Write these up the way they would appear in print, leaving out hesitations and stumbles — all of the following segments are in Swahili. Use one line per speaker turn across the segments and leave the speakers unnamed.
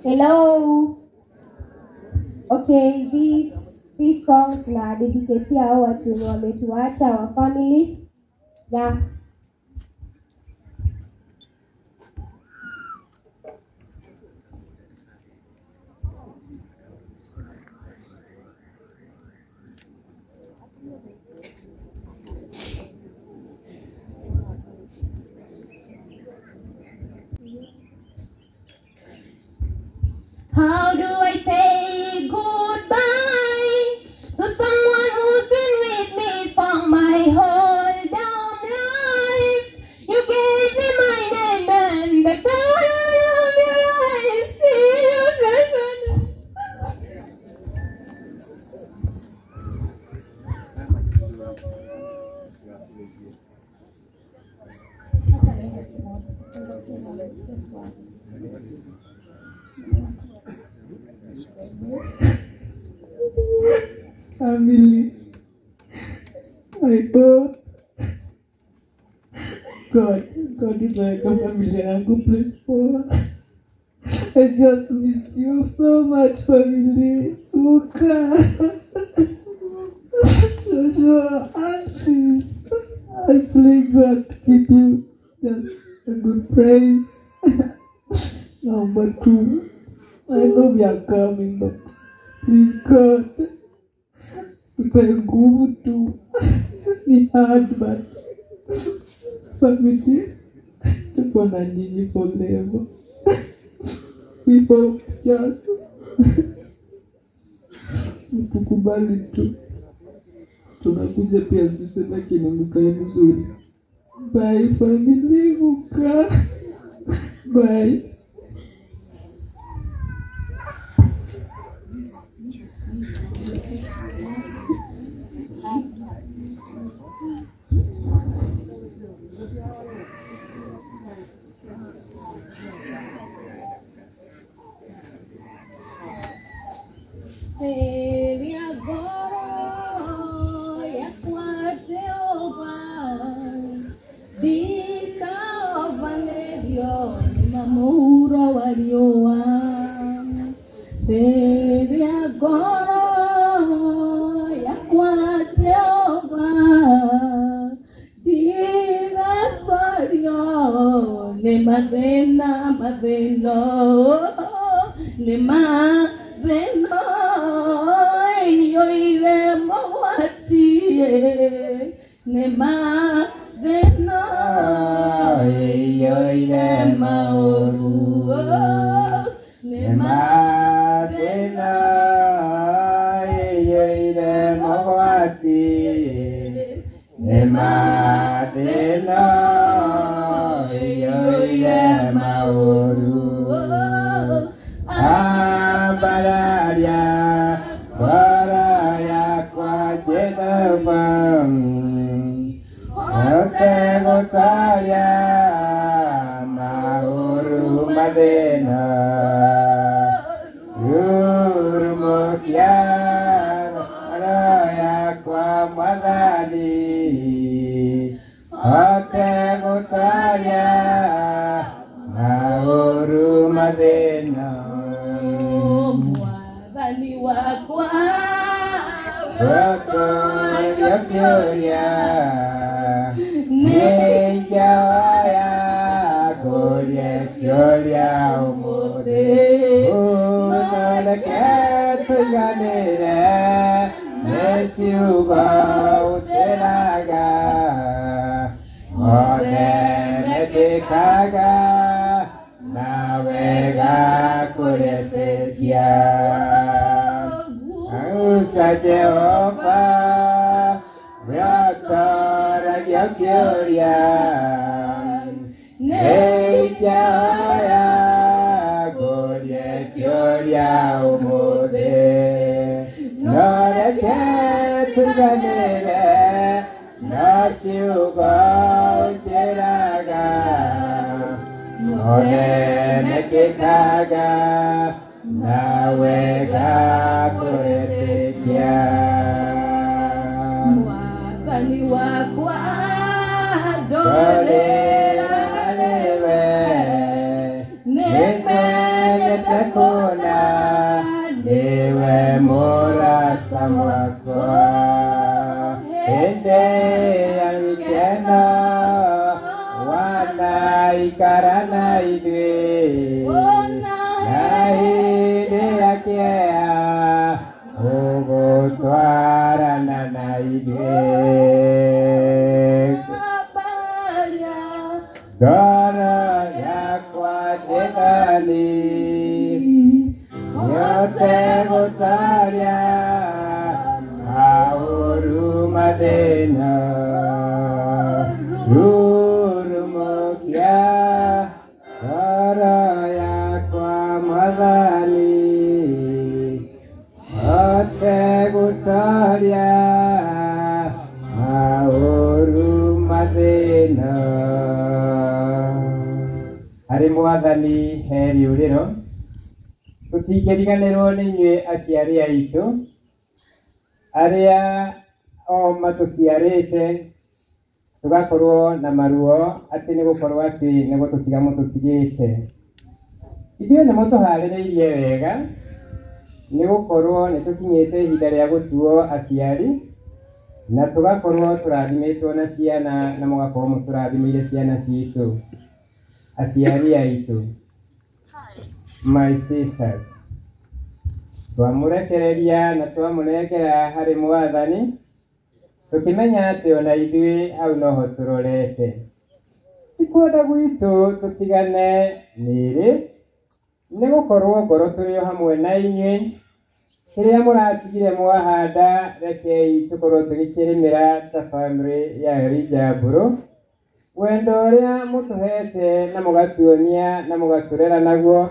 Hello. Okay, these songs na dedicated hao watu wametuacha wa family. Yeah.
How do I say goodbye to someone who's been with me for my whole damn life? You gave me my name and the color of your eyes. See you later.
Family, I hope God is like a family yangu, please for. I just missed you so much, family. Muka, Joshua, Auntie, I pray God to keep you just a good praise. Number 2, I know we are coming, but please God, tupe nguvu tu. Ni hard, but family, tuko na nyinyi forever. We hope just mtukubali tu. Tunakuja pia sisi lakini mkae vizuri. Bye family, muka. Bye.
Navega
Wega Jehova, Wyotwora Giokuria, Nejaya, Gorie Kioria Umode, Noreke Tuganere, Nasiugo Teraga, Nore Nekikaga, Nawega Koretekia.
Mwakani wakwa
Dolera lewe, Nemenye tekona, Niwe mura samwako. Ende yangikena, Wana ikarana idwe, Naide yakea, Ogo twara nanaide. Dara yakwa tegani, Yote gotaria, Auru madena, Rurumokia, Dara yakwa madani, Yote gotaria, Auru madena. Hari mwathani heri uriro tutingiriganirwo ni inyue aciari aitu aria o matuciarite tugakorwo na maruo ati ni gukorwo ati ni gututiga mututigite ithuĩ nĩ mũtũharĩrĩirie wega ni gukorwo ni tukinyite ihinda ria gutuo aciari na tugakorwo turathimitwo na ciana na mugakorwo muturathimire ciana citu. Aciari aitu, my sisters, twamurekereria na twamũnengera harĩ mwathani tukimenya ati ona ithuĩ hau noho turorete. Tikwenda gwitũ tutigane nĩrĩ nĩ gũkorwo ngoro tũrĩ o hamwe na inyuĩ. Kĩrĩa mũratigire mwahanda rekei tũkorwo tũgĩkĩrĩmĩra ta bamĩrĩ ya Rijamburu. Wendo ũrĩa mũtũhete na mũgatuonia na mũgatũrera naguo,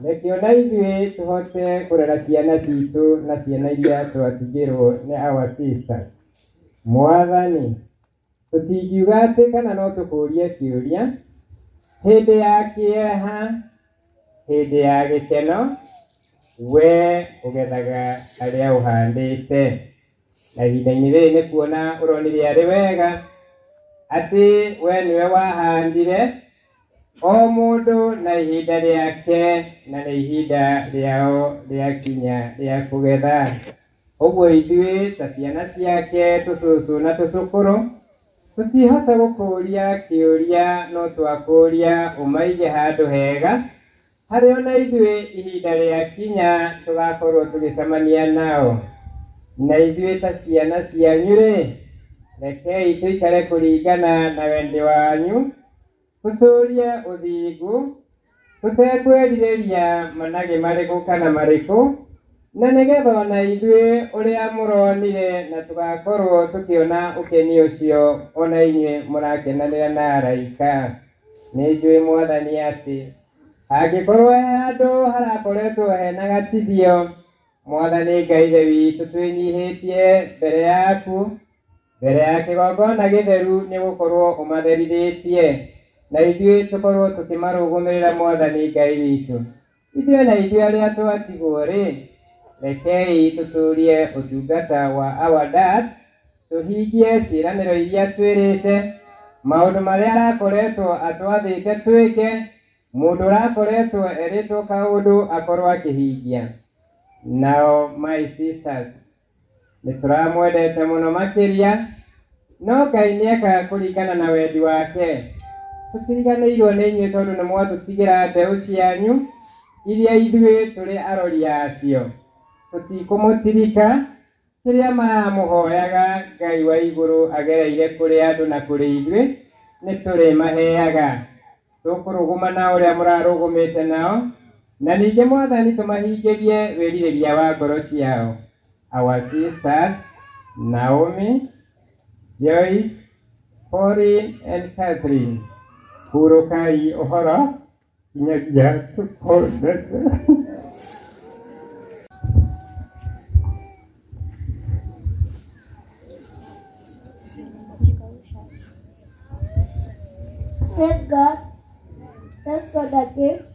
reke ona ithuĩ tũhote kũrera ciana citũ na ciana iria twatigĩrwo nĩ our sisters. Mwathani, tũtingiuga atĩ kana no tũkũrie kĩũria hĩndĩ ya kĩeha, hĩndĩ ya gĩkeno, we ũgethaga arĩa ũhandĩte. Na ihinda-inĩ rĩrĩ nĩ kuona ũronire arĩ wega ati we niwe wahandire o mũndũ na ihinda rĩake na nĩ ihinda rĩao rĩakinya rĩa kũgetha. Ũguo ithuĩ ta ciana ciake tũcũcũ na tũcũkũrũ tũtihota gũkũria kĩũria no twakũria ũmaige handũ hega harĩ ona ithuĩ ihinda rĩakinya tũgakorwo tũgĩcemania nao. Na ithuĩ ta ciana cianyu-rĩ, rekei tuikare kũringana na wendi wanyu, tũtũrie ũthingu, tũtekwĩrirĩria manage marĩkũ kana marĩkũ, na nĩgetha ona ithuĩ ũrĩa mũronire na tũgakorwo tũkĩona ũkeni ũcio ona inyuĩ mũrakenanĩra na araika. Nĩ njũĩ Mwathani atĩ hangĩkorwo he handũ harakoretwo hena gatithio, Mwathani Ngai ithe witũ twĩnyihĩtie mbere yaku, mbere ya kĩgongona gĩtheru nĩ gũkorwo ũmatherithĩtie na ithuĩ tũkorwo tũkĩmarũgũmĩrĩra Mwathani Ngai witũ. Ithuĩ na ithuĩ arĩa twatigwo-rĩ, rekei tũtũrie ũtungata wa our dad, tũhingie ciĩranĩro iria twĩrĩte, maũndũ marĩa arakoretwo atwathĩte twĩke, mũndũ ũrakoretwo erĩtwo kaũndũ akorwo akĩhingia. Now my sisters, nĩ tũramwendete mũno makĩria, no Ngai nĩekaga kũringana na wendi wake. Tũciriganĩirwo nĩ inyuĩ tondũ nĩ mwatũtigĩra mbeũ cianyu iria ithuĩ tũrĩ arori acio. Tũtikũmũtirika kĩrĩa maramũhoyaga Ngai wa igũrũ agereire kũrĩ andũ na kũrĩ ithuĩ nĩ tũrĩmaheaga. Tũkũrũgũma na ũrĩa mũrarũgũmĩte nao, na ningĩ Mwathani tũmahingĩrie wĩrirĩria wa ngoro ciao. our sisters Naomi, Joyce, Pauline, and Catherine. Purokai ohara, inyagia support.
Praise God. Praise God again.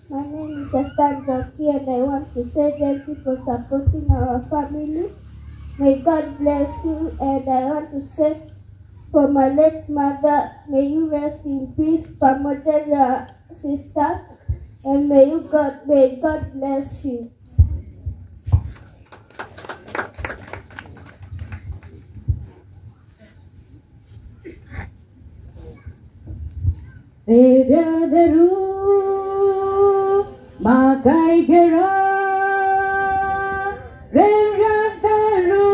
My name is Esther Joki and I want to say thank you for supporting our family. May God bless you, and I want to say for my late mother, may you rest in peace, pamoja your sisters, and may God bless you.
Eradaru makai gera, eradaru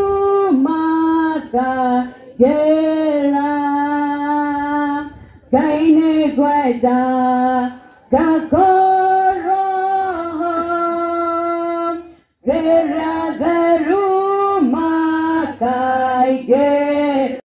makai gera, kaine guaida kakoro, eradaru makai gera.